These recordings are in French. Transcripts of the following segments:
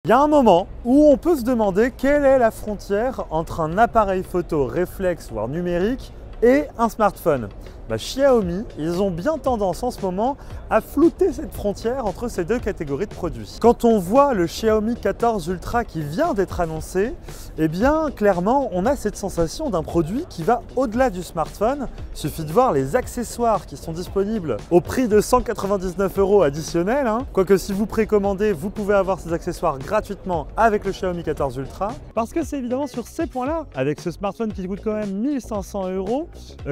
Il y a un moment où on peut se demander quelle est la frontière entre un appareil photo réflexe voire numérique et un smartphone. Xiaomi, ils ont bien tendance en ce moment à flouter cette frontière entre ces deux catégories de produits. Quand on voit le Xiaomi 14 Ultra qui vient d'être annoncé, eh bien clairement on a cette sensation d'un produit qui va au-delà du smartphone. Il suffit de voir les accessoires qui sont disponibles au prix de 199 € additionnels. Quoique si vous précommandez, vous pouvez avoir ces accessoires gratuitement avec le Xiaomi 14 Ultra. Parce que c'est évidemment sur ces points-là, avec ce smartphone qui coûte quand même 1500 €,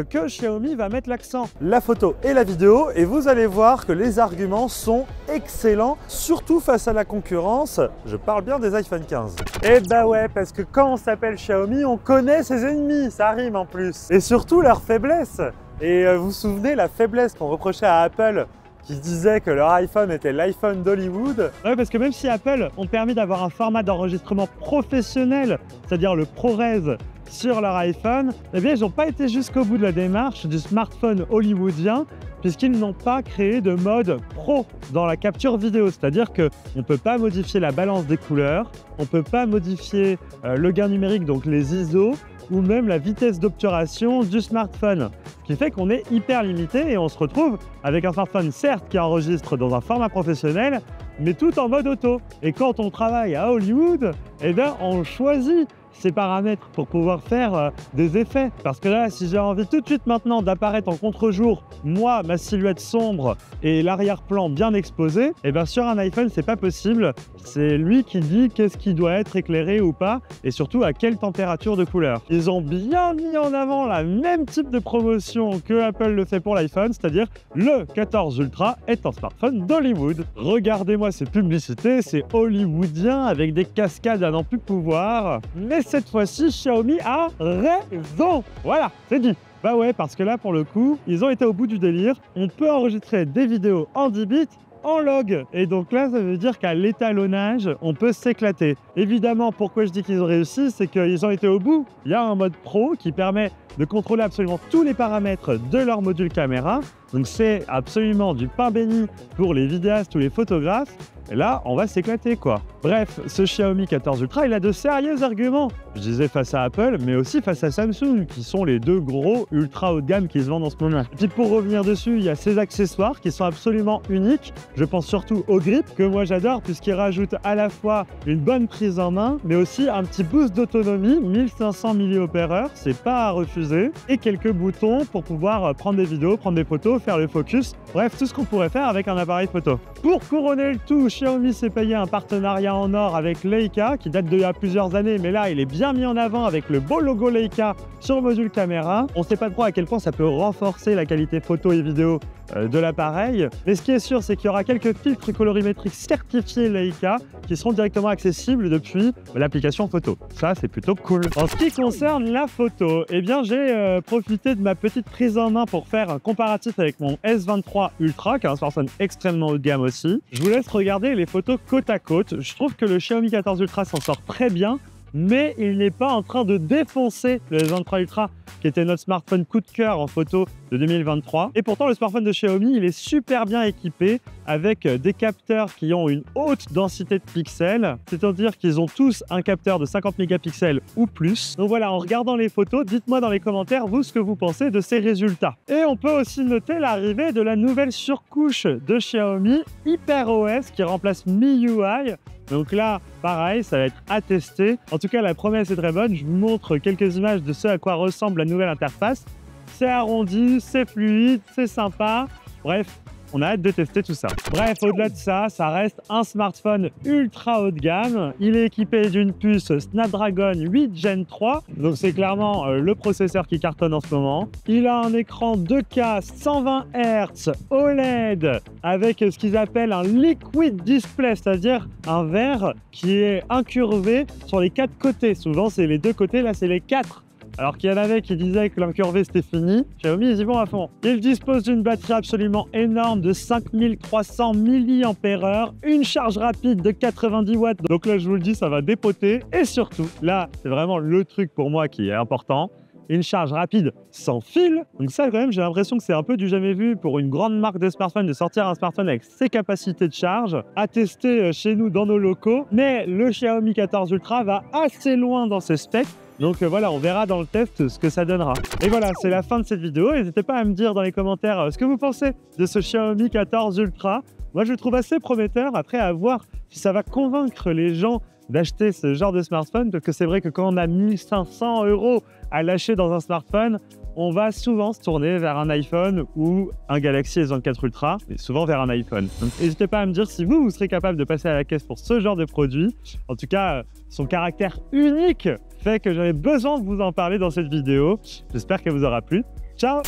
que Xiaomi va mettre l'accent. La photo et la vidéo, et vous allez voir que les arguments sont excellents, surtout face à la concurrence. Je parle bien des iPhone 15. Et bah ouais, parce que quand on s'appelle Xiaomi, on connaît ses ennemis, ça rime en plus. Et surtout leurs faiblesses. Et vous vous souvenez la faiblesse qu'on reprochait à Apple, qui disait que leur iPhone était l'iPhone d'Hollywood. Ouais, parce que même si Apple ont permis d'avoir un format d'enregistrement professionnel, c'est-à-dire le ProRes sur leur iPhone, eh bien ils n'ont pas été jusqu'au bout de la démarche du smartphone hollywoodien, puisqu'ils n'ont pas créé de mode pro dans la capture vidéo. C'est-à-dire qu'on ne peut pas modifier la balance des couleurs, on ne peut pas modifier le gain numérique, donc les ISO, ou même la vitesse d'obturation du smartphone. Ce qui fait qu'on est hyper limité et on se retrouve avec un smartphone certes qui enregistre dans un format professionnel, mais tout en mode auto. Et quand on travaille à Hollywood, eh bien on choisit ces paramètres pour pouvoir faire des effets. Parce que là, si j'ai envie tout de suite maintenant d'apparaître en contre-jour, moi, ma silhouette sombre et l'arrière-plan bien exposé, et bien sur un iPhone, c'est pas possible. C'est lui qui dit qu'est-ce qui doit être éclairé ou pas, et surtout à quelle température de couleur. Ils ont bien mis en avant la même type de promotion que Apple le fait pour l'iPhone, c'est-à-dire le 14 Ultra est un smartphone d'Hollywood. Regardez-moi ces publicités, c'est hollywoodien avec des cascades à n'en plus pouvoir. Mais cette fois-ci, Xiaomi a raison. Voilà, c'est dit. Bah ouais, parce que là, pour le coup, ils ont été au bout du délire. On peut enregistrer des vidéos en 10 bits en log. Et donc là, ça veut dire qu'à l'étalonnage, on peut s'éclater. Évidemment, pourquoi je dis qu'ils ont réussi, c'est qu'ils ont été au bout. Il y a un mode pro qui permet de contrôler absolument tous les paramètres de leur module caméra. Donc c'est absolument du pain béni pour les vidéastes ou les photographes. Et là, on va s'éclater quoi. Bref, ce Xiaomi 14 Ultra, il a de sérieux arguments. Je disais face à Apple, mais aussi face à Samsung, qui sont les deux gros ultra haut de gamme qui se vendent en ce moment. Et puis pour revenir dessus, il y a ces accessoires qui sont absolument uniques. Je pense surtout au grip, que moi j'adore, puisqu'il rajoute à la fois une bonne prise en main, mais aussi un petit boost d'autonomie, 1500 mAh, c'est pas à refuser, et quelques boutons pour pouvoir prendre des vidéos, prendre des photos, faire le focus, bref, tout ce qu'on pourrait faire avec un appareil photo. Pour couronner le tout, Xiaomi s'est payé un partenariat en or avec Leica, qui date d'il y a plusieurs années, mais là, il est bien mis en avant avec le beau logo Leica sur le module caméra. On ne sait pas trop à quel point ça peut renforcer la qualité photo et vidéo de l'appareil. Mais ce qui est sûr, c'est qu'il y aura quelques filtres colorimétriques certifiés Leica qui seront directement accessibles depuis l'application photo. Ça, c'est plutôt cool. En ce qui concerne la photo, eh bien, j'ai profité de ma petite prise en main pour faire un comparatif avec mon S23 Ultra, qui est un smartphone extrêmement haut de gamme aussi. Je vous laisse regarder les photos côte à côte. Je trouve que le Xiaomi 14 Ultra s'en sort très bien, mais il n'est pas en train de défoncer le S23 Ultra, qui était notre smartphone coup de cœur en photo de 2023. Et pourtant, le smartphone de Xiaomi, il est super bien équipé avec des capteurs qui ont une haute densité de pixels, c'est-à-dire qu'ils ont tous un capteur de 50 mégapixels ou plus. Donc voilà, en regardant les photos, dites-moi dans les commentaires, vous, ce que vous pensez de ces résultats. Et on peut aussi noter l'arrivée de la nouvelle surcouche de Xiaomi, HyperOS, qui remplace MIUI. Donc là, pareil, ça va être à tester. En tout cas, la promesse est très bonne. Je vous montre quelques images de ce à quoi ressemble la nouvelle interface. C'est arrondi, c'est fluide, c'est sympa. Bref, on a hâte de tester tout ça. Bref, au-delà de ça, ça reste un smartphone ultra haut de gamme. Il est équipé d'une puce Snapdragon 8 Gen 3. Donc c'est clairement le processeur qui cartonne en ce moment. Il a un écran 2K 120 Hz OLED avec ce qu'ils appellent un liquid display, c'est-à-dire un verre qui est incurvé sur les 4 côtés. Souvent, c'est les 2 côtés, là, c'est les 4. Alors qu'il y en avait qui disaient que l'incurvé c'était fini, Xiaomi ils y vont à fond. Il dispose d'une batterie absolument énorme de 5300 mAh, une charge rapide de 90 watts. Donc là je vous le dis, ça va dépoter. Et surtout, là c'est vraiment le truc pour moi qui est important, une charge rapide sans fil. Donc ça, quand même, j'ai l'impression que c'est un peu du jamais vu pour une grande marque de smartphone de sortir un smartphone avec ces capacités de charge à tester chez nous dans nos locaux. Mais le Xiaomi 14 Ultra va assez loin dans ses specs. Donc voilà, on verra dans le test ce que ça donnera. Et voilà, c'est la fin de cette vidéo. N'hésitez pas à me dire dans les commentaires ce que vous pensez de ce Xiaomi 14 Ultra. Moi, je le trouve assez prometteur. Après, à voir si ça va convaincre les gens d'acheter ce genre de smartphone. Parce que c'est vrai que quand on a 1500 € à lâcher dans un smartphone, on va souvent se tourner vers un iPhone ou un Galaxy S24 Ultra, et souvent vers un iPhone. Donc n'hésitez pas à me dire si vous serez capable de passer à la caisse pour ce genre de produit. En tout cas, son caractère unique fait que j'avais besoin de vous en parler dans cette vidéo. J'espère qu'elle vous aura plu. Ciao!